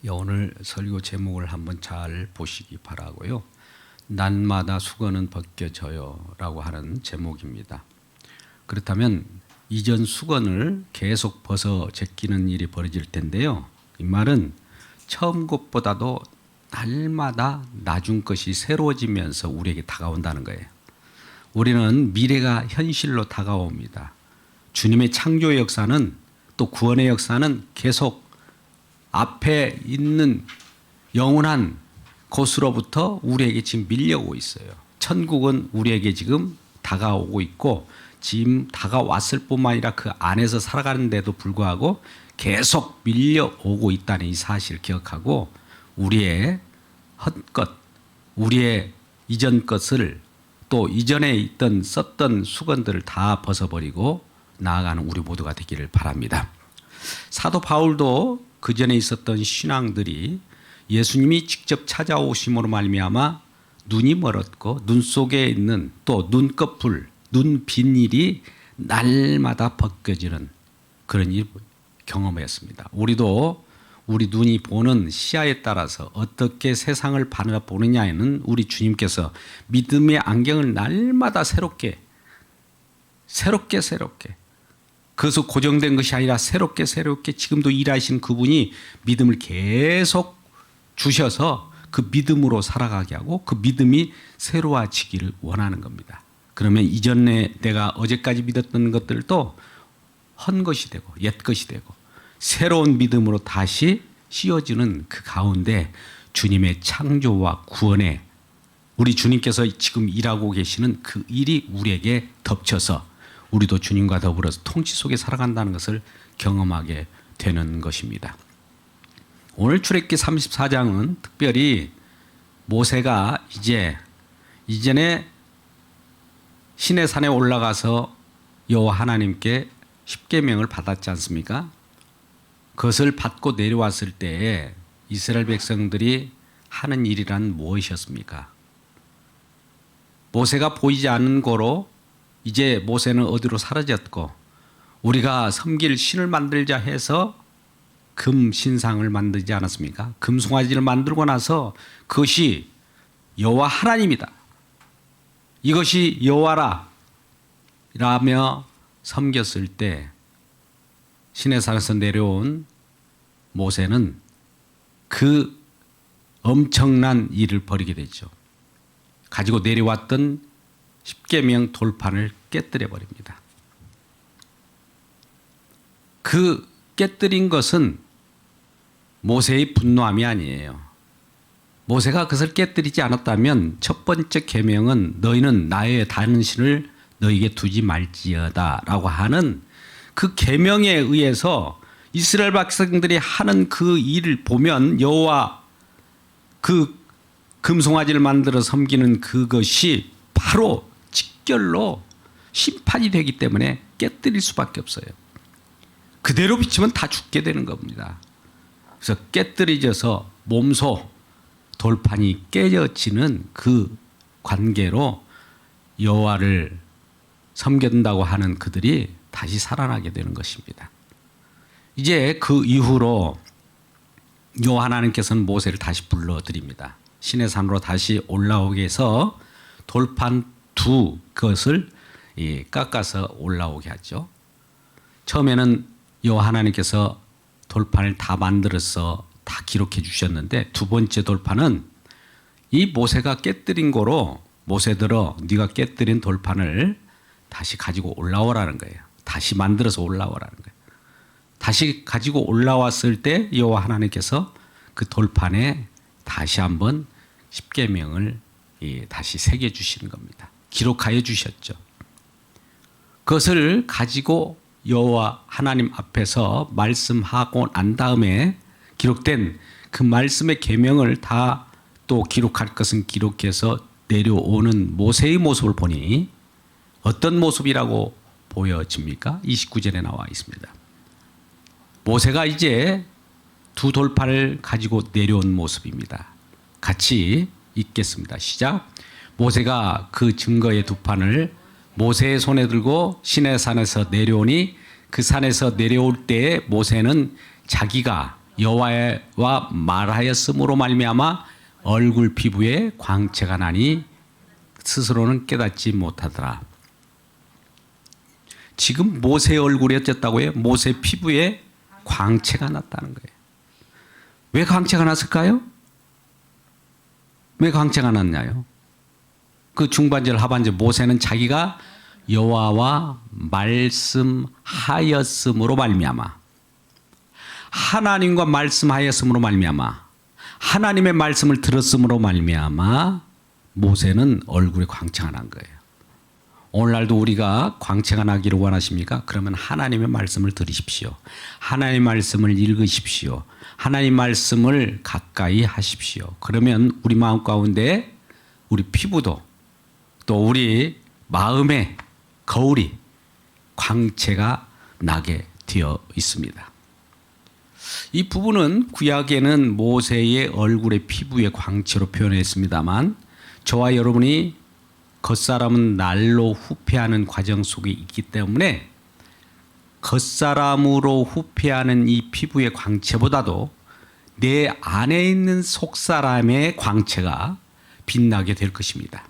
오늘 설교 제목을 한번 잘 보시기 바라고요. 날마다 수건은 벗겨져요 라고 하는 제목입니다. 그렇다면 이전 수건을 계속 벗어 제끼는 일이 벌어질 텐데요. 이 말은 처음 것보다도 날마다 나중 것이 새로워지면서 우리에게 다가온다는 거예요. 우리는 미래가 현실로 다가옵니다. 주님의 창조의 역사는 또 구원의 역사는 계속 앞에 있는 영원한 곳으로부터 우리에게 지금 밀려오고 있어요. 천국은 우리에게 지금 다가오고 있고 지금 다가왔을 뿐만 아니라 그 안에서 살아가는데도 불구하고 계속 밀려오고 있다는 이 사실을 기억하고 우리의 헛것, 우리의 이전 것을 또 이전에 있던 썼던 수건들을 다 벗어버리고 나아가는 우리 모두가 되기를 바랍니다. 사도 바울도 그 전에 있었던 신앙들이 예수님이 직접 찾아오심으로 말미암아 눈이 멀었고 눈 속에 있는 또 눈꺼풀, 눈 비닐이 날마다 벗겨지는 그런 일 경험했습니다. 우리도 우리 눈이 보는 시야에 따라서 어떻게 세상을 바라보느냐에는 우리 주님께서 믿음의 안경을 날마다 새롭게 그것은 고정된 것이 아니라 새롭게 지금도 일하신 그분이 믿음을 계속 주셔서 그 믿음으로 살아가게 하고 그 믿음이 새로워지기를 원하는 겁니다. 그러면 이전에 내가 어제까지 믿었던 것들도 헌 것이 되고 옛 것이 되고 새로운 믿음으로 다시 씌워지는 그 가운데 주님의 창조와 구원에 우리 주님께서 지금 일하고 계시는 그 일이 우리에게 덮쳐서 우리도 주님과 더불어서 통치 속에 살아간다는 것을 경험하게 되는 것입니다. 오늘 출애굽기 34장은 특별히 모세가 이전에 시내산에 올라가서 여호와 하나님께 십계명을 받았지 않습니까? 그것을 받고 내려왔을 때에 이스라엘 백성들이 하는 일이란 무엇이었습니까? 모세가 보이지 않는 거로 이제 모세는 어디로 사라졌고 우리가 섬길 신을 만들자 해서 금 신상을 만들지 않았습니까? 금송아지를 만들고 나서 그것이 여호와 하나님이다. 이것이 여호와라 라며 섬겼을 때 시내산에서 내려온 모세는 그 엄청난 일을 벌이게 되죠. 가지고 내려왔던 십계명 돌판을 깨뜨려 버립니다. 그 깨뜨린 것은 모세의 분노함이 아니에요. 모세가 그것을 깨뜨리지 않았다면 첫 번째 계명은 너희는 나의 다른 신을 너희에게 두지 말지어다 라고 하는 그 계명에 의해서 이스라엘 백성들이 하는 그 일을 보면 여호와 그 금송아지를 만들어 섬기는 그것이 바로 직결로 심판이 되기 때문에 깨뜨릴 수밖에 없어요. 그대로 비치면 다 죽게 되는 겁니다. 그래서 깨뜨려져서 몸소 돌판이 깨져지는 그 관계로 여호와를 섬긴다고 하는 그들이 다시 살아나게 되는 것입니다. 이제 그 이후로 여호와 하나님께서는 모세를 다시 불러드립니다. 시내산으로 다시 올라오게 해서 돌판 두 것을 깎아서 올라오게 하죠. 처음에는 여호와 하나님께서 돌판을 다 만들어서 다 기록해 주셨는데 두 번째 돌판은 이 모세가 깨뜨린 거로 모세들어 네가 깨뜨린 돌판을 다시 가지고 올라오라는 거예요. 다시 만들어서 올라오라는 거예요. 다시 가지고 올라왔을 때 여호와 하나님께서 그 돌판에 다시 한번 십계명을 다시 새겨 주시는 겁니다. 기록하여 주셨죠. 그것을 가지고 여호와 하나님 앞에서 말씀하고 난 다음에 기록된 그 말씀의 계명을 다 또 기록할 것은 기록해서 내려오는 모세의 모습을 보니 어떤 모습이라고 보여집니까? 29절에 나와 있습니다. 모세가 이제 두 돌판을 가지고 내려온 모습입니다. 같이 읽겠습니다. 시작. 모세가 그 증거의 두 판을 모세의 손에 들고 시내산에서 내려오니 그 산에서 내려올 때에 모세는 자기가 여호와와 말하였으므로 말미암아 얼굴 피부에 광채가 나니 스스로는 깨닫지 못하더라. 지금 모세의 얼굴이 어쨌다고요? 모세 피부에 광채가 났다는 거예요. 왜 광채가 났을까요? 왜 광채가 났냐요? 그 중반절 하반절 모세는 자기가 여호와와 말씀하였으므로 말미암아, 하나님과 말씀하였으므로 말미암아, 하나님의 말씀을 들었으므로 말미암아 모세는 얼굴에 광채가 난 거예요. 오늘날도 우리가 광채가 나기를 원하십니까? 그러면 하나님의 말씀을 들으십시오. 하나님의 말씀을 읽으십시오. 하나님의 말씀을 가까이 하십시오. 그러면 우리 마음 가운데 우리 피부도 또 우리 마음의 거울이 광채가 나게 되어 있습니다. 이 부분은 구약에는 모세의 얼굴의 피부의 광채로 표현했습니다만 저와 여러분이 겉사람은 날로 후패하는 과정 속에 있기 때문에 겉사람으로 후패하는 이 피부의 광채보다도 내 안에 있는 속사람의 광채가 빛나게 될 것입니다.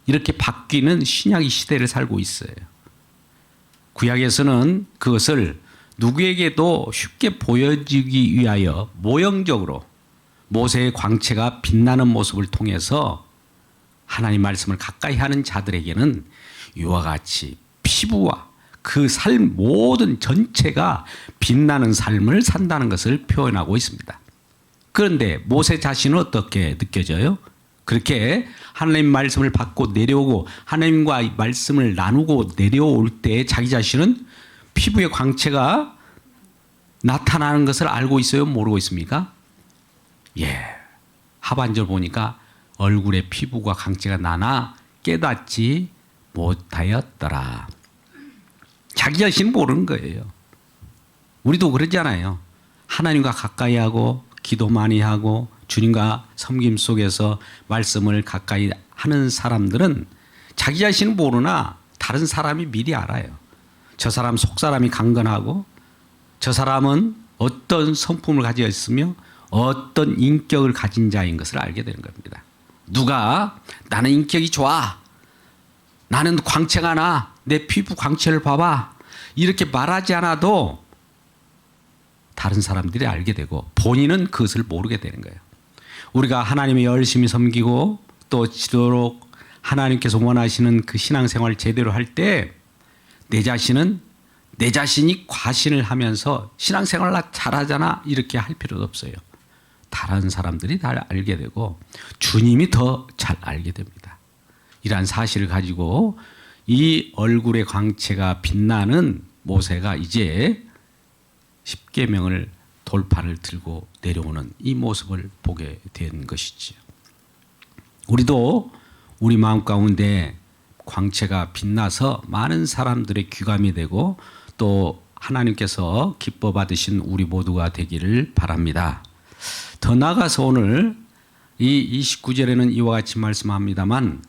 이렇게 바뀌는 신약의 시대를 살고 있어요. 구약에서는 그것을 누구에게도 쉽게 보여주기 위하여 모형적으로 모세의 광채가 빛나는 모습을 통해서 하나님 말씀을 가까이 하는 자들에게는 이와 같이 피부와 그 삶 모든 전체가 빛나는 삶을 산다는 것을 표현하고 있습니다. 그런데 모세 자신은 어떻게 느껴져요? 그렇게 하나님 말씀을 받고 내려오고 하나님과 말씀을 나누고 내려올 때 자기 자신은 피부의 광채가 나타나는 것을 알고 있어요? 모르고 있습니까? 예. 하반절 보니까 얼굴에 피부가 광채가 나나 깨닫지 못하였더라. 자기 자신은 모르는 거예요. 우리도 그러잖아요. 하나님과 가까이 하고 기도 많이 하고 주님과 섬김 속에서 말씀을 가까이 하는 사람들은 자기 자신은 모르나 다른 사람이 미리 알아요. 저 사람 속사람이 강건하고 저 사람은 어떤 성품을 가지고 있으며 어떤 인격을 가진 자인 것을 알게 되는 겁니다. 누가 나는 인격이 좋아, 나는 광채가 나, 내 피부 광채를 봐봐, 이렇게 말하지 않아도 다른 사람들이 알게 되고 본인은 그것을 모르게 되는 거예요. 우리가 하나님을 열심히 섬기고 또 지도록 하나님께서 원하시는 그 신앙생활을 제대로 할 때 내 자신은 내 자신이 과신을 하면서 신앙생활을 잘하잖아 이렇게 할 필요도 없어요. 다른 사람들이 다 알게 되고 주님이 더 잘 알게 됩니다. 이러한 사실을 가지고 이 얼굴의 광채가 빛나는 모세가 이제 십계명을 돌판을 들고 내려오는 이 모습을 보게 된 것이지요. 우리도 우리 마음 가운데 광채가 빛나서 많은 사람들의 귀감이 되고 또 하나님께서 기뻐 받으신 우리 모두가 되기를 바랍니다. 더 나아가서 오늘 이 29절에는 이와 같이 말씀합니다만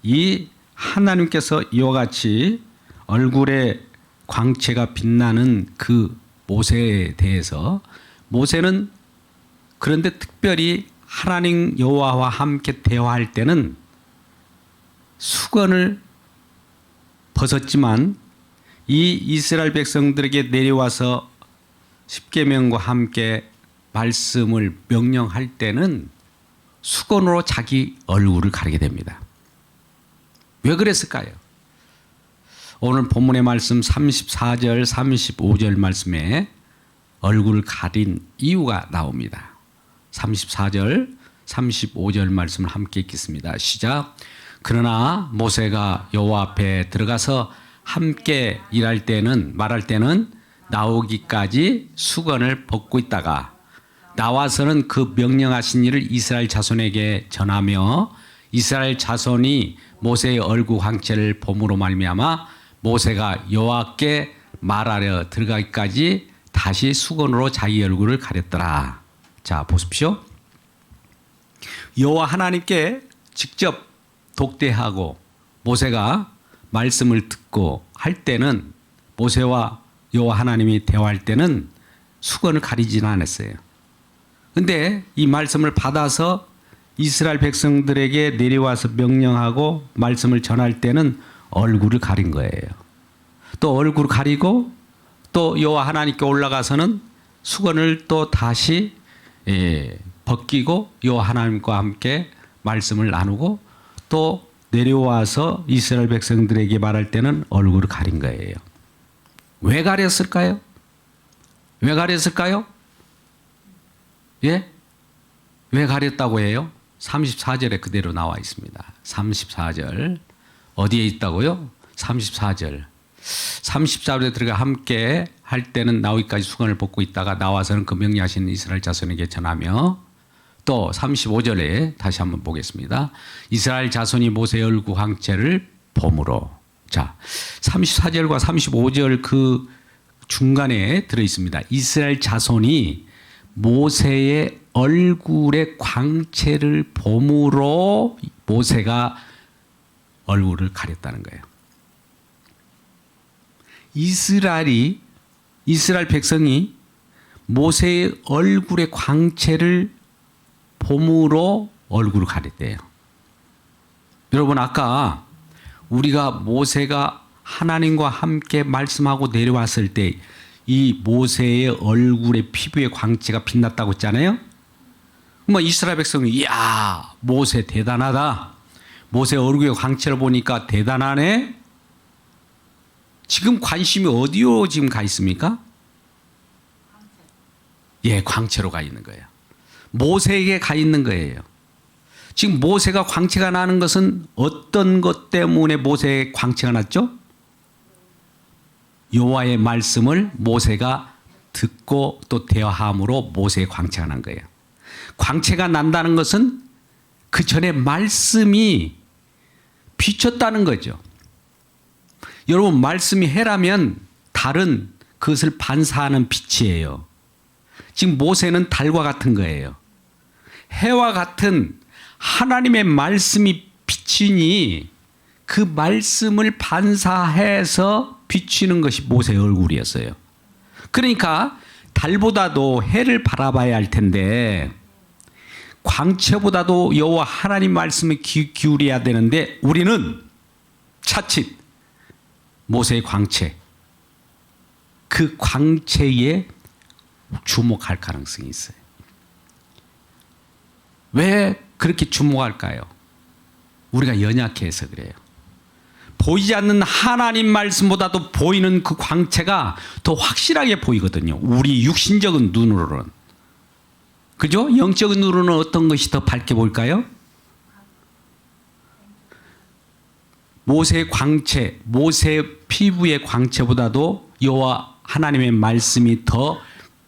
이 하나님께서 이와 같이 얼굴에 광채가 빛나는 그 모세에 대해서 모세는 그런데 특별히 하나님 여호와와 함께 대화할 때는 수건을 벗었지만 이 이스라엘 백성들에게 내려와서 십계명과 함께 말씀을 명령할 때는 수건으로 자기 얼굴을 가리게 됩니다. 왜 그랬을까요? 오늘 본문의 말씀 34절 35절 말씀에 얼굴을 가린 이유가 나옵니다. 34절 35절 말씀을 함께 읽겠습니다. 시작. 그러나 모세가 여호와 앞에 들어가서 함께 일할 때는 말할 때는 나오기까지 수건을 벗고 있다가 나와서는 그 명령하신 일을 이스라엘 자손에게 전하며 이스라엘 자손이 모세의 얼굴 광채를 봄으로 말미암아 모세가 여호와께 말하려 들어가기까지 다시 수건으로 자기 얼굴을 가렸더라. 자, 보십시오. 여호와 하나님께 직접 독대하고 모세가 말씀을 듣고 할 때는 모세와 여호와 하나님이 대화할 때는 수건을 가리지는 않았어요. 근데 이 말씀을 받아서 이스라엘 백성들에게 내려와서 명령하고 말씀을 전할 때는 얼굴을 가린 거예요. 또 얼굴을 가리고 또 여호와 하나님께 올라가서는 수건을 또 다시 벗기고 여호와 하나님과 함께 말씀을 나누고 또 내려와서 이스라엘 백성들에게 말할 때는 얼굴을 가린 거예요. 왜 가렸을까요? 왜 가렸을까요? 예? 왜 가렸다고 해요? 34절에 그대로 나와 있습니다. 34절. 어디에 있다고요? 34절. 34절에 들어가 함께 할 때는 나오기까지 수건을 벗고 있다가 나와서는 그 명령하신 이스라엘 자손에게 전하며 또 35절에 다시 한번 보겠습니다. 이스라엘 자손이 모세의 얼굴 광채를 봄으로. 자, 34절과 35절 그 중간에 들어 있습니다. 이스라엘 자손이 모세의 얼굴의 광채를 봄으로 모세가 얼굴을 가렸다는 거예요. 이스라엘 백성이 모세의 얼굴의 광채를 봄으로 얼굴을 가렸대요. 여러분, 아까 우리가 모세가 하나님과 함께 말씀하고 내려왔을 때 이 모세의 얼굴의 피부의 광채가 빛났다고 했잖아요. 뭐 이스라엘 백성이 이야, 모세 대단하다. 모세 얼굴의 광채를 보니까 대단하네. 지금 관심이 어디로 지금 가 있습니까? 예, 광채로 가 있는 거예요. 모세에게 가 있는 거예요. 지금 모세가 광채가 나는 것은 어떤 것 때문에 모세의 광채가 났죠? 여호와의 말씀을 모세가 듣고 또 대화함으로 모세의 광채가 난 거예요. 광채가 난다는 것은 그 전에 말씀이 비쳤다는 거죠. 여러분, 말씀이 해라면 달은 그것을 반사하는 빛이에요. 지금 모세는 달과 같은 거예요. 해와 같은 하나님의 말씀이 비치니 그 말씀을 반사해서 비치는 것이 모세의 얼굴이었어요. 그러니까 달보다도 해를 바라봐야 할 텐데 광채보다도 여호와 하나님 말씀에 기울여야 되는데 우리는 차칫 모세의 광채, 그 광채에 주목할 가능성이 있어요. 왜 그렇게 주목할까요? 우리가 연약해서 그래요. 보이지 않는 하나님 말씀보다도 보이는 그 광채가 더 확실하게 보이거든요. 우리 육신적인 눈으로는. 그죠? 영적인 눈으로는 어떤 것이 더 밝게 보일까요? 모세의 광채, 모세의 피부의 광채보다도 여호와 하나님의 말씀이 더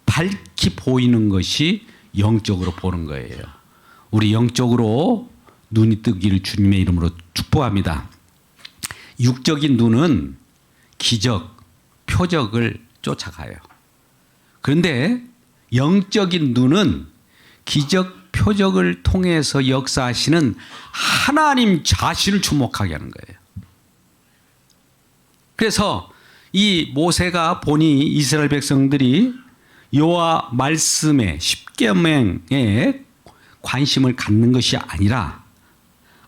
밝게 보이는 것이 영적으로 보는 거예요. 우리 영적으로 눈이 뜨기를 주님의 이름으로 축복합니다. 육적인 눈은 기적, 표적을 쫓아가요. 그런데 영적인 눈은 기적, 표적을 통해서 역사하시는 하나님 자신을 주목하게 하는 거예요. 그래서 이 모세가 보니 이스라엘 백성들이 여호와 말씀에 십계명에 관심을 갖는 것이 아니라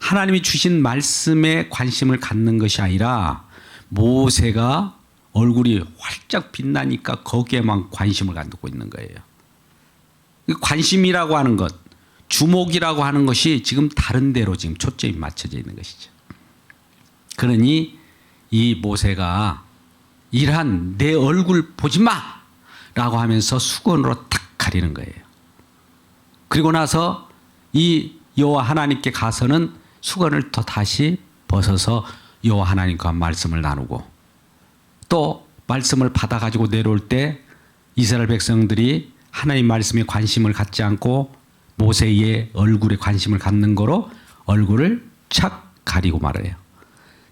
하나님이 주신 말씀에 관심을 갖는 것이 아니라 모세가 얼굴이 활짝 빛나니까 거기에만 관심을 갖고 있는 거예요. 관심이라고 하는 것, 주목이라고 하는 것이 지금 다른 데로 지금 초점이 맞춰져 있는 것이죠. 그러니 이 모세가 이러한 내 얼굴 보지 마! 라고 하면서 수건으로 탁 가리는 거예요. 그리고 나서 이 여호와 하나님께 가서는 수건을 또 다시 벗어서 여호와 하나님과 말씀을 나누고 또 말씀을 받아가지고 내려올 때 이스라엘 백성들이 하나님 말씀에 관심을 갖지 않고 모세의 얼굴에 관심을 갖는 거로 얼굴을 착 가리고 말해요.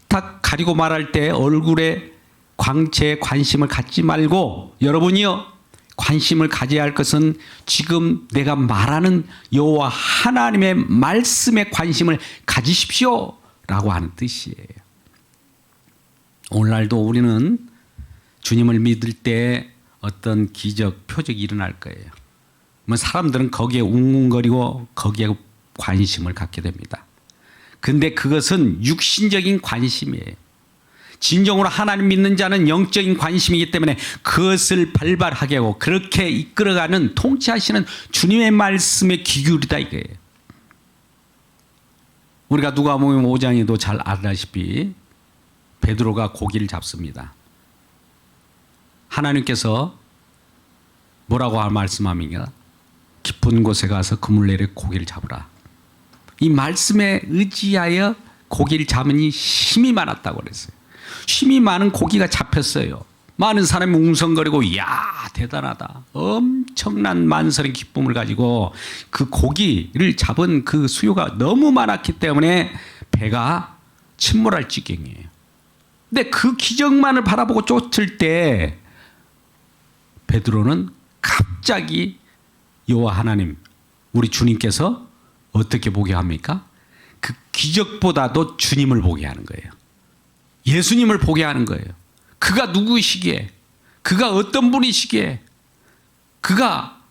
탁 가리고 말할 때 얼굴에 광채에 관심을 갖지 말고 여러분이요 관심을 가져야 할 것은 지금 내가 말하는 여호와 하나님의 말씀에 관심을 가지십시오 라고 하는 뜻이에요. 오늘날도 우리는 주님을 믿을 때 어떤 기적, 표적이 일어날 거예요. 사람들은 거기에 웅웅거리고 거기에 관심을 갖게 됩니다. 근데 그것은 육신적인 관심이에요. 진정으로 하나님 믿는 자는 영적인 관심이기 때문에 그것을 발발하게 하고 그렇게 이끌어가는 통치하시는 주님의 말씀에 귀 기울이다 이거예요. 우리가 누가복음 5장에도 잘 알다시피 베드로가 고기를 잡습니다. 하나님께서 뭐라고 말씀합니까? 깊은 곳에 가서 그물 내려 고기를 잡으라. 이 말씀에 의지하여 고기를 잡으니 힘이 많았다고 그랬어요. 힘이 많은 고기가 잡혔어요. 많은 사람이 웅성거리고 이야 대단하다. 엄청난 만선의 기쁨을 가지고 그 고기를 잡은 그 수요가 너무 많았기 때문에 배가 침몰할 지경이에요. 근데 그 기적만을 바라보고 쫓을 때 베드로는 갑자기 여호와 하나님 우리 주님께서 어떻게 보게 합니까? 그 기적보다도 주님을 보게 하는 거예요. 예수님을 보게 하는 거예요. 그가 누구이시기에, 그가 어떤 분이시기에, 그가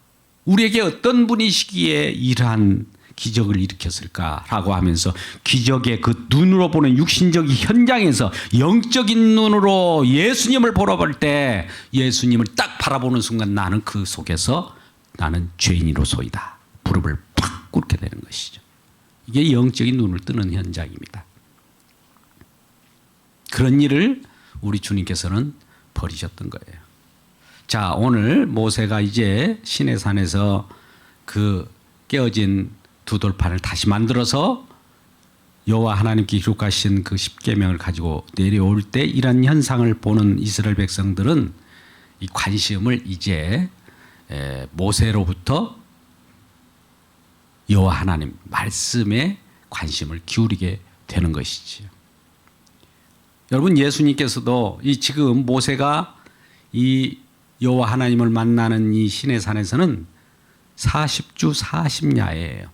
우리에게 어떤 분이시기에 이러한 기적을 일으켰을까라고 하면서 기적의 그 눈으로 보는 육신적인 현장에서 영적인 눈으로 예수님을 보러 볼 때 예수님을 딱 바라보는 순간 나는 그 속에서 나는 죄인이로소이다. 무릎을 팍 꿇게 되는 것이죠. 이게 영적인 눈을 뜨는 현장입니다. 그런 일을 우리 주님께서는 벌이셨던 거예요. 자, 오늘 모세가 이제 시내산에서 그 깨어진 두 돌판을 다시 만들어서 여호와 하나님께 기록하신 그 십계명을 가지고 내려올 때 이런 현상을 보는 이스라엘 백성들은 이 관심을 이제 모세로부터 여호와 하나님 말씀에 관심을 기울이게 되는 것이지요. 여러분, 예수님께서도 이 지금 모세가 이 여호와 하나님을 만나는 이 시내산에서는 40주 40야예요.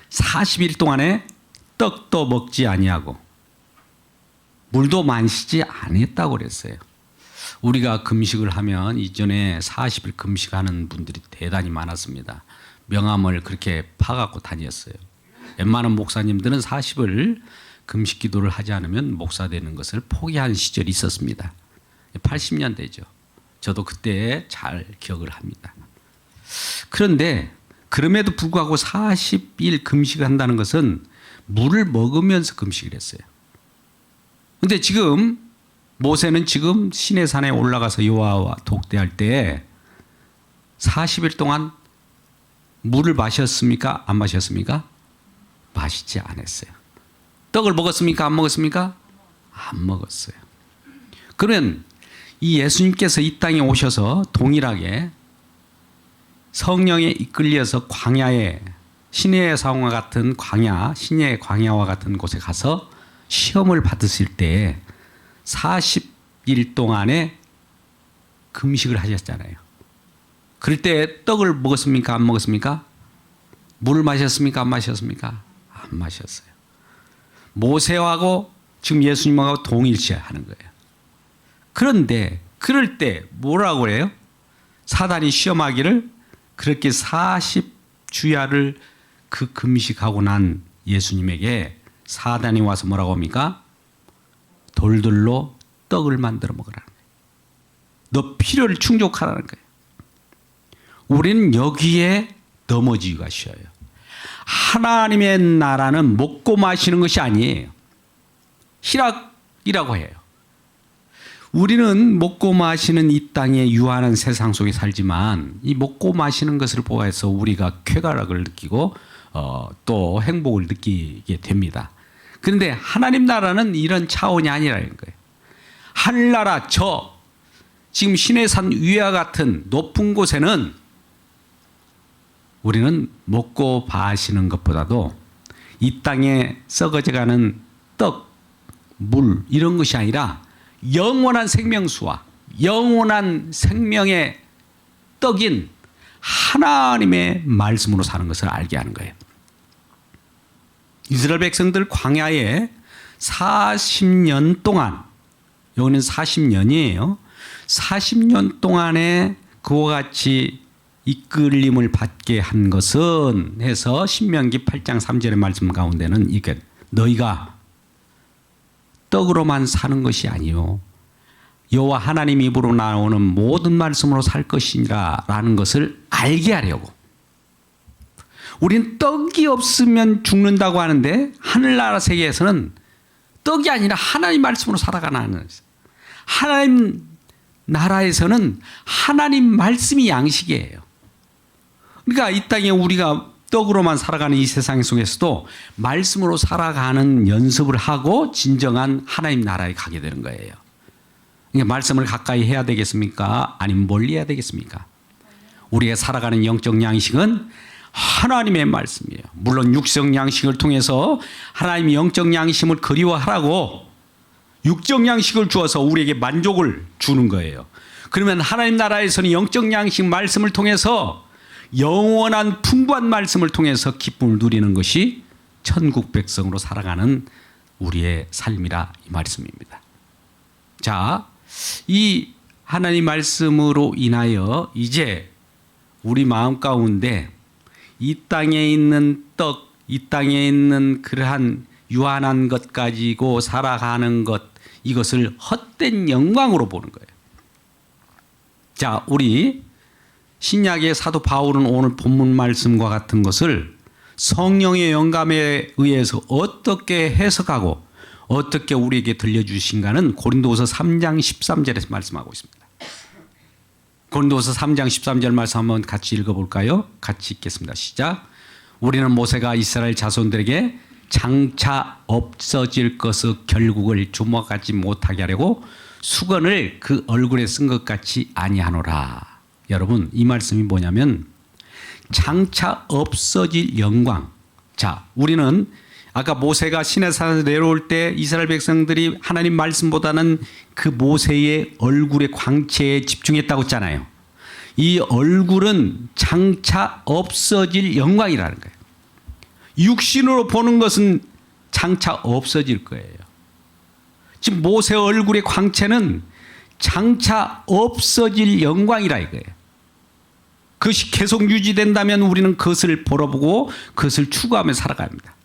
40일 동안에 떡도 먹지 아니하고 물도 마시지 아니했다고 그랬어요. 우리가 금식을 하면 이전에 40일 금식하는 분들이 대단히 많았습니다. 명함을 그렇게 파갖고 다녔어요. 웬만한 목사님들은 40일 금식 기도를 하지 않으면 목사 되는 것을 포기한 시절이 있었습니다. 80년대죠. 저도 그때 잘 기억을 합니다. 그런데 그럼에도 불구하고 40일 금식을 한다는 것은 물을 먹으면서 금식을 했어요. 그런데 지금 모세는 지금 시내산에 올라가서 여호와와 독대할 때 40일 동안 물을 마셨습니까? 안 마셨습니까? 마시지 않았어요. 떡을 먹었습니까? 안 먹었습니까? 안 먹었어요. 그러면 이 예수님께서 이 땅에 오셔서 동일하게 성령에 이끌려서 광야에 시내의 상황과 같은 광야, 시내의 광야와 같은 곳에 가서 시험을 받으실 때 40일 동안에 금식을 하셨잖아요. 그럴 때 떡을 먹었습니까? 안 먹었습니까? 물을 마셨습니까? 안 마셨습니까? 안 마셨어요. 모세하고 지금 예수님하고 동일시하는 거예요. 그런데 그럴 때 뭐라고 해요? 사단이 시험하기를 그렇게 40주야를 그 금식하고 난 예수님에게 사단이 와서 뭐라고 합니까? 돌들로 떡을 만들어 먹으라는 거예요. 너 필요를 충족하라는 거예요. 우리는 여기에 넘어지기가 쉬워요. 하나님의 나라는 먹고 마시는 것이 아니에요. 희락이라고 해요. 우리는 먹고 마시는 이 땅에 유한한 세상 속에 살지만 이 먹고 마시는 것을 보아서 우리가 쾌락을 느끼고 또 행복을 느끼게 됩니다. 그런데 하나님 나라는 이런 차원이 아니라는 거예요. 하늘나라 저 지금 시내산 위와 같은 높은 곳에는 우리는 먹고 마시는 것보다도 이 땅에 썩어져가는 떡, 물 이런 것이 아니라 영원한 생명수와 영원한 생명의 떡인 하나님의 말씀으로 사는 것을 알게 하는 거예요. 이스라엘 백성들 광야에 40년 동안, 여기는 40년이에요. 40년 동안에 그와 같이 이끌림을 받게 한 것은 해서 신명기 8장 3절의 말씀 가운데는 이게 너희가 떡으로만 사는 것이 아니요 여호와 하나님 입으로 나오는 모든 말씀으로 살 것이니라 라는 것을 알게 하려고. 우린 떡이 없으면 죽는다고 하는데 하늘나라 세계에서는 떡이 아니라 하나님 말씀으로 살아가는, 하나님 나라에서는 하나님 말씀이 양식이에요. 그러니까 이 땅에 우리가 떡으로만 살아가는 이 세상 속에서도 말씀으로 살아가는 연습을 하고 진정한 하나님 나라에 가게 되는 거예요. 그러니까 말씀을 가까이 해야 되겠습니까? 아니면 멀리 해야 되겠습니까? 우리가 살아가는 영적 양식은 하나님의 말씀이에요. 물론 육적 양식을 통해서 하나님의 영적 양심을 그리워하라고 육적 양식을 주어서 우리에게 만족을 주는 거예요. 그러면 하나님 나라에서는 영적 양식 말씀을 통해서 영원한 풍부한 말씀을 통해서 기쁨을 누리는 것이 천국 백성으로 살아가는 우리의 삶이라 이 말씀입니다. 자, 이 하나님 말씀으로 인하여 이제 우리 마음 가운데 이 땅에 있는 떡, 이 땅에 있는 그러한 유한한 것 가지고 살아가는 것, 이것을 헛된 영광으로 보는 거예요. 자, 우리 신약의 사도 바울은 오늘 본문 말씀과 같은 것을 성령의 영감에 의해서 어떻게 해석하고 어떻게 우리에게 들려주신가는 고린도서 3장 13절에서 말씀하고 있습니다. 고린도서 3장 13절 말씀 한번 같이 읽어볼까요? 같이 읽겠습니다. 시작. 우리는 모세가 이스라엘 자손들에게 장차 없어질 것의 결국을 주목하지 못하게 하려고 수건을 그 얼굴에 쓴 것 같이 아니하노라. 여러분, 이 말씀이 뭐냐면 장차 없어질 영광. 자, 우리는 아까 모세가 시내산에서 내려올 때 이스라엘 백성들이 하나님 말씀보다는 그 모세의 얼굴의 광채에 집중했다고 했잖아요. 이 얼굴은 장차 없어질 영광이라는 거예요. 육신으로 보는 것은 장차 없어질 거예요. 지금 모세 얼굴의 광채는 장차 없어질 영광이라 이거예요. 그것이 계속 유지된다면 우리는 그것을 바라보고 그것을 추구하며 살아갑니다.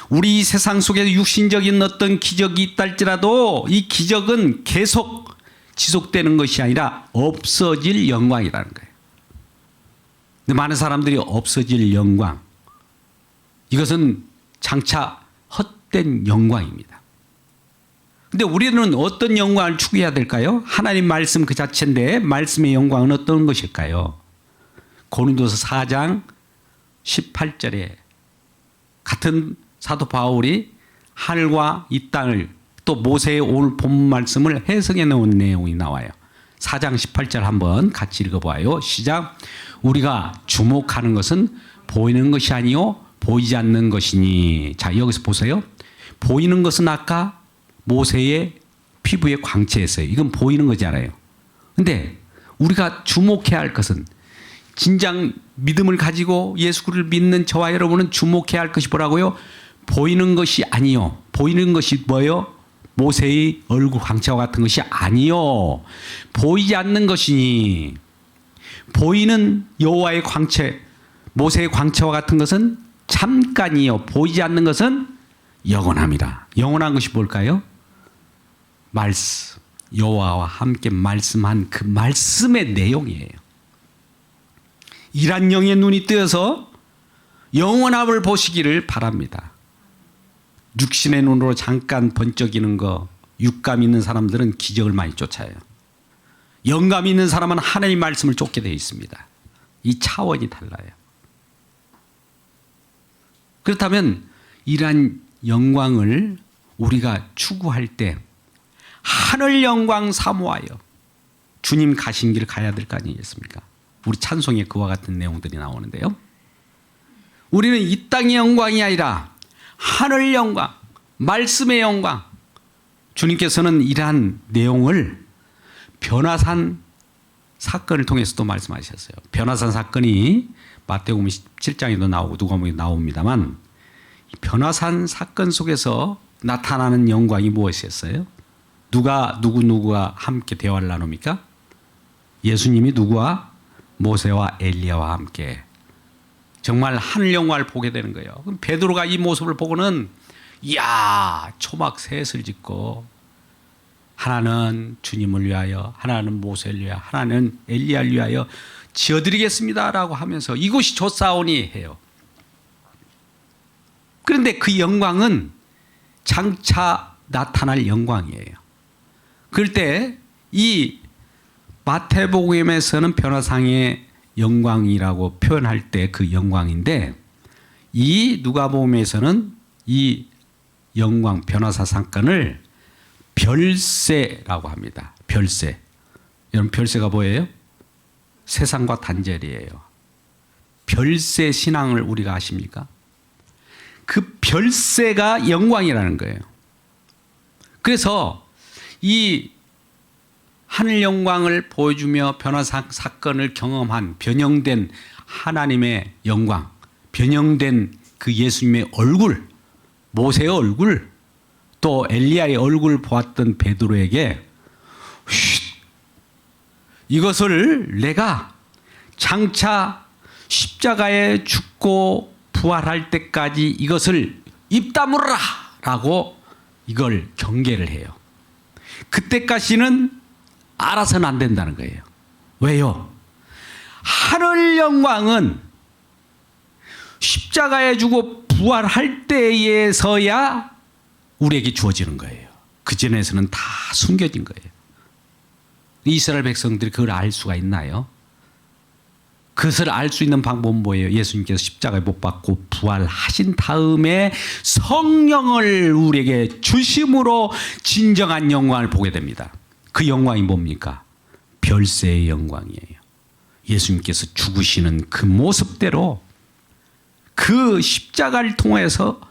우리 이 세상 속에 육신적인 어떤 기적이 있다 할지라도 이 기적은 계속 지속되는 것이 아니라 없어질 영광이라는 거예요. 근데 많은 사람들이 없어질 영광, 이것은 장차 헛된 영광입니다. 근데 우리는 어떤 영광을 추구해야 될까요? 하나님 말씀 그 자체인데 말씀의 영광은 어떤 것일까요? 고린도서 4장 18절에 같은 사도 바울이 하늘과 이 땅을 또 모세의 오늘 본문 말씀을 해석해 놓은 내용이 나와요. 4장 18절 한번 같이 읽어봐요. 시작. 우리가 주목하는 것은 보이는 것이 아니요 보이지 않는 것이니. 자, 여기서 보세요. 보이는 것은 아까 모세의 피부의 광채였어요. 이건 보이는 거잖아요. 근데 우리가 주목해야 할 것은 진정 믿음을 가지고 예수를 믿는 저와 여러분은 주목해야 할 것이 뭐라고요? 보이는 것이 아니요. 보이는 것이 뭐예요? 모세의 얼굴 광채와 같은 것이 아니요. 보이지 않는 것이니. 보이는 여호와의 광채, 모세의 광채와 같은 것은 잠깐이요. 보이지 않는 것은 영원함이라. 영원한 것이 뭘까요? 말씀. 여호와와 함께 말씀한 그 말씀의 내용이에요. 이란 영의 눈이 뜨여서 영원함을 보시기를 바랍니다. 육신의 눈으로 잠깐 번쩍이는 거, 육감 있는 사람들은 기적을 많이 쫓아요. 영감 있는 사람은 하나님의 말씀을 쫓게 되어 있습니다. 이 차원이 달라요. 그렇다면 이러한 영광을 우리가 추구할 때 하늘 영광 사모하여 주님 가신 길을 가야 될 거 아니겠습니까? 우리 찬송에 그와 같은 내용들이 나오는데요. 우리는 이 땅의 영광이 아니라 하늘 영광, 말씀의 영광. 주님께서는 이러한 내용을 변화산 사건을 통해서도 말씀하셨어요. 변화산 사건이 마태복음 17장에도 나오고 누가복음에 나옵니다만 변화산 사건 속에서 나타나는 영광이 무엇이었어요? 누구가 함께 대화를 나눕니까? 예수님이 누구와 모세와 엘리야와 함께 정말 하늘 영광을 보게 되는 거예요. 그럼 베드로가 이 모습을 보고는 이야, 초막 셋을 짓고 하나는 주님을 위하여, 하나는 모세를 위하여, 하나는 엘리야를 위하여 지어드리겠습니다라고 하면서 이곳이 좋사오니 해요. 그런데 그 영광은 장차 나타날 영광이에요. 그럴 때 이 마태복음에서는 변화상의 영광이라고 표현할 때 그 영광인데, 이 누가복음에서는 이 영광 변화사 상권을 별세라고 합니다. 별세. 여러분, 별세가 뭐예요? 세상과 단절이에요. 별세 신앙을 우리가 아십니까? 그 별세가 영광이라는 거예요. 그래서 이 하늘 영광을 보여주며 변화사 사건을 경험한 변형된 하나님의 영광, 변형된 그 예수님의 얼굴, 모세의 얼굴, 또 엘리야의 얼굴을 보았던 베드로에게 이것을 내가 장차 십자가에 죽고 부활할 때까지 이것을 입 다물어라 라고 이걸 경계를 해요. 그때까지는 알아서는 안 된다는 거예요. 왜요? 하늘 영광은 십자가에 죽고 부활할 때에서야 우리에게 주어지는 거예요. 그 전에서는 다 숨겨진 거예요. 이스라엘 백성들이 그걸 알 수가 있나요? 그것을 알 수 있는 방법은 뭐예요? 예수님께서 십자가에 못 박고 부활하신 다음에 성령을 우리에게 주심으로 진정한 영광을 보게 됩니다. 그 영광이 뭡니까? 별세의 영광이에요. 예수님께서 죽으시는 그 모습대로 그 십자가를 통해서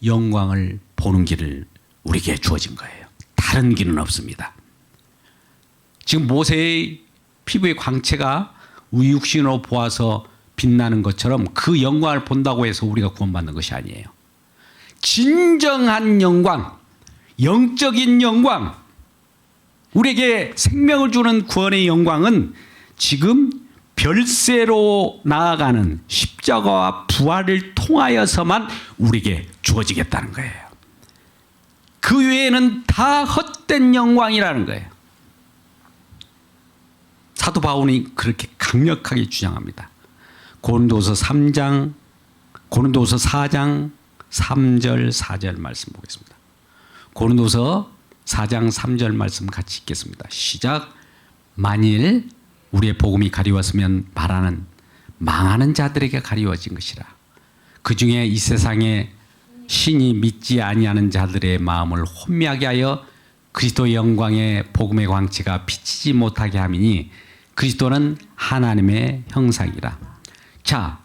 영광을 보는 길을 우리에게 주어진 거예요. 다른 길은 없습니다. 지금 모세의 피부의 광채가 우육신으로 보아서 빛나는 것처럼 그 영광을 본다고 해서 우리가 구원받는 것이 아니에요. 진정한 영광, 영적인 영광, 우리에게 생명을 주는 구원의 영광은 지금 별세로 나아가는 십자가와 부활을 통하여서만 우리에게 주어지겠다는 거예요. 그 외에는 다 헛된 영광이라는 거예요. 사도 바울이 그렇게 강력하게 주장합니다. 고린도서 4장 3절 4절 말씀 보겠습니다. 고린도서 4장 3절 말씀 같이 읽겠습니다. 시작. 만일 우리의 복음이 가리웠으면 말하는 망하는 자들에게 가리워진 것이라. 그 중에 이 세상에 신이 믿지 아니하는 자들의 마음을 혼미하게 하여 그리스도의 영광의 복음의 광채가 비치지 못하게 함이니 그리스도는 하나님의 형상이라. 자,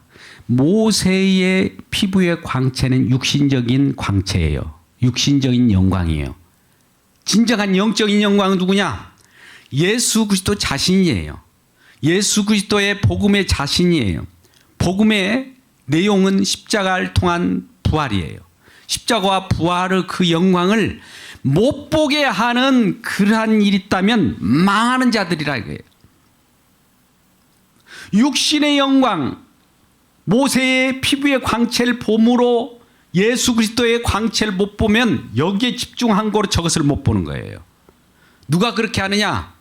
모세의 피부의 광채는 육신적인 광채예요. 육신적인 영광이에요. 진정한 영적인 영광은 누구냐? 예수 그리스도 자신이에요. 예수 그리스도의 복음의 자신이에요. 복음의 내용은 십자가를 통한 부활이에요. 십자가와 부활의 그 영광을 못 보게 하는 그러한 일이 있다면 망하는 자들이라 이거예요. 육신의 영광, 모세의 피부의 광채를 봄으로 예수 그리스도의 광채를 못 보면 여기에 집중한 거로 저것을 못 보는 거예요. 누가 그렇게 하느냐?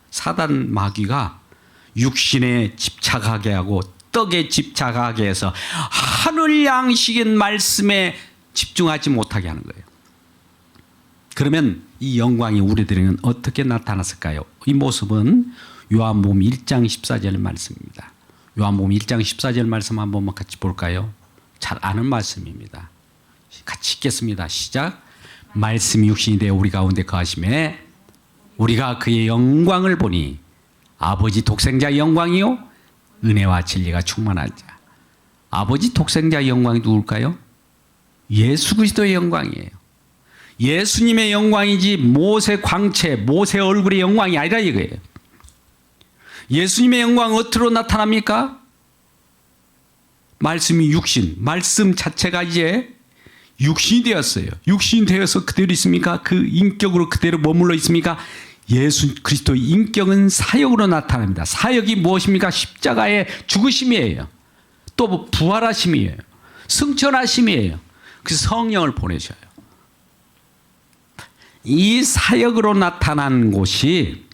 사단 마귀가 육신에 집착하게 하고 떡에 집착하게 해서 하늘 양식인 말씀에 집중하지 못하게 하는 거예요. 그러면 이 영광이 우리들에게는 어떻게 나타났을까요? 이 모습은 요한복음 1장 14절 말씀입니다. 요한복음 1장 14절 말씀 한번 같이 볼까요? 잘 아는 말씀입니다. 같이 읽겠습니다. 시작. 말씀이 육신이 되어 우리 가운데 거하심에 우리가 그의 영광을 보니 아버지 독생자의 영광이요 은혜와 진리가 충만한 자. 아버지 독생자의 영광이 누굴까요? 예수 그리스도의 영광이에요. 예수님의 영광이지 모세 광채, 모세 얼굴의 영광이 아니라 이거예요. 예수님의 영광은 어디로 나타납니까? 말씀이 육신, 말씀 자체가 이제 육신이 되었어요. 육신이 되어서 그대로 있습니까? 그 인격으로 그대로 머물러 있습니까? 예수 그리스도의 인격은 사역으로 나타납니다. 사역이 무엇입니까? 십자가의 죽으심이에요. 또 부활하심이에요. 승천하심이에요. 그래서 성령을 보내셔요. 이 사역으로 나타난 곳이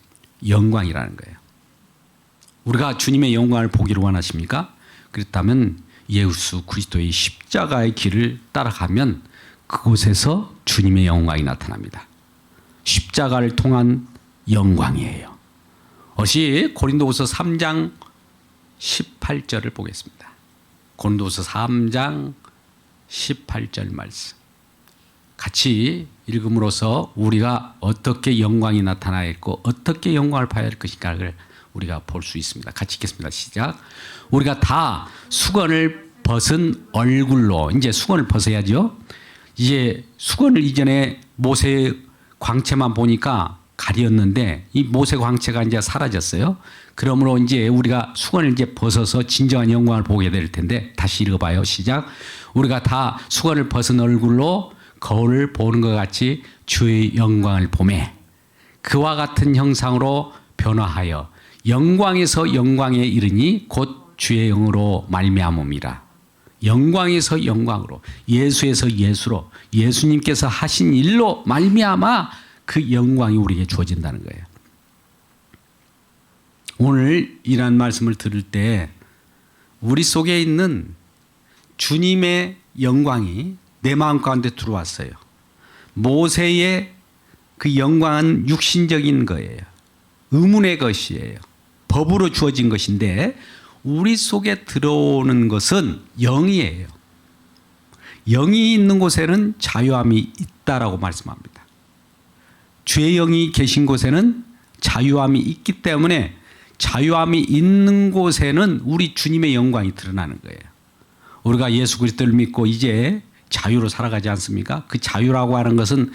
영광이라는 거예요. 우리가 주님의 영광을 보기를 원하십니까? 그렇다면 예수 그리스도의 십자가의 길을 따라가면 그곳에서 주님의 영광이 나타납니다. 십자가를 통한 영광이에요. 어시 고린도후서 3장 18절을 보겠습니다. 고린도후서 3장 18절 말씀. 같이 읽음으로써 우리가 어떻게 영광이 나타나 있고 어떻게 영광을 봐야 할 것인가를 우리가 볼 수 있습니다. 같이 읽겠습니다. 시작. 우리가 다 수건을 벗은 얼굴로, 이제 수건을 벗어야죠. 이제 수건을 이전에 모세 광채만 보니까 가렸는데 이 모세 광채가 이제 사라졌어요. 그러므로 이제 우리가 수건을 이제 벗어서 진정한 영광을 보게 될 텐데, 다시 읽어봐요. 시작. 우리가 다 수건을 벗은 얼굴로 거울을 보는 것 같이 주의 영광을 보매 그와 같은 형상으로 변화하여 영광에서 영광에 이르니 곧 주의 영으로 말미암음이라. 영광에서 영광으로, 예수에서 예수로, 예수님께서 하신 일로 말미암아 그 영광이 우리에게 주어진다는 거예요. 오늘 이러한 말씀을 들을 때 우리 속에 있는 주님의 영광이 내 마음 가운데 들어왔어요. 모세의 그 영광은 육신적인 거예요. 의문의 것이에요. 법으로 주어진 것인데 우리 속에 들어오는 것은 영이에요. 영이 있는 곳에는 자유함이 있다라고 말씀합니다. 주의 영이 계신 곳에는 자유함이 있기 때문에 자유함이 있는 곳에는 우리 주님의 영광이 드러나는 거예요. 우리가 예수 그리스도를 믿고 이제 자유로 살아가지 않습니까? 그 자유라고 하는 것은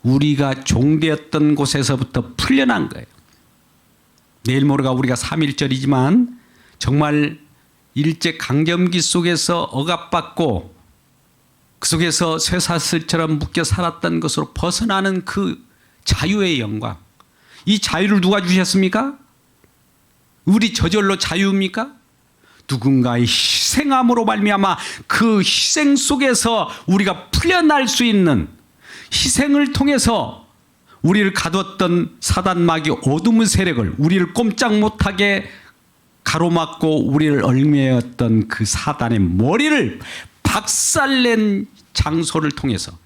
우리가 종되었던 곳에서부터 풀려난 거예요. 내일 모레가 우리가 3.1절이지만 정말 일제 강점기 속에서 억압받고 그 속에서 쇠사슬처럼 묶여 살았던 것으로 벗어나는 그 자유의 영광. 이 자유를 누가 주셨습니까? 우리 저절로 자유입니까? 누군가의 희생함으로 말미암아 그 희생 속에서 우리가 풀려날 수 있는, 희생을 통해서 우리를 가뒀던 사단 마귀 어둠의 세력을, 우리를 꼼짝 못하게 가로막고 우리를 얽매였던 그 사단의 머리를 박살낸 장소를 통해서,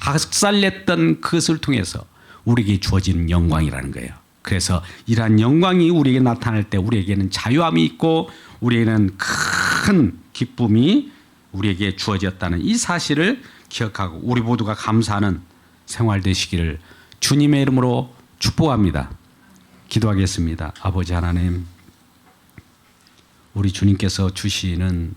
박살냈던 그것을 통해서 우리에게 주어진 영광이라는 거예요. 그래서 이러한 영광이 우리에게 나타날 때 우리에게는 자유함이 있고 우리에게는 큰 기쁨이 우리에게 주어졌다는 이 사실을 기억하고 우리 모두가 감사하는 생활 되시기를 주님의 이름으로 축복합니다. 기도하겠습니다. 아버지 하나님, 우리 주님께서 주시는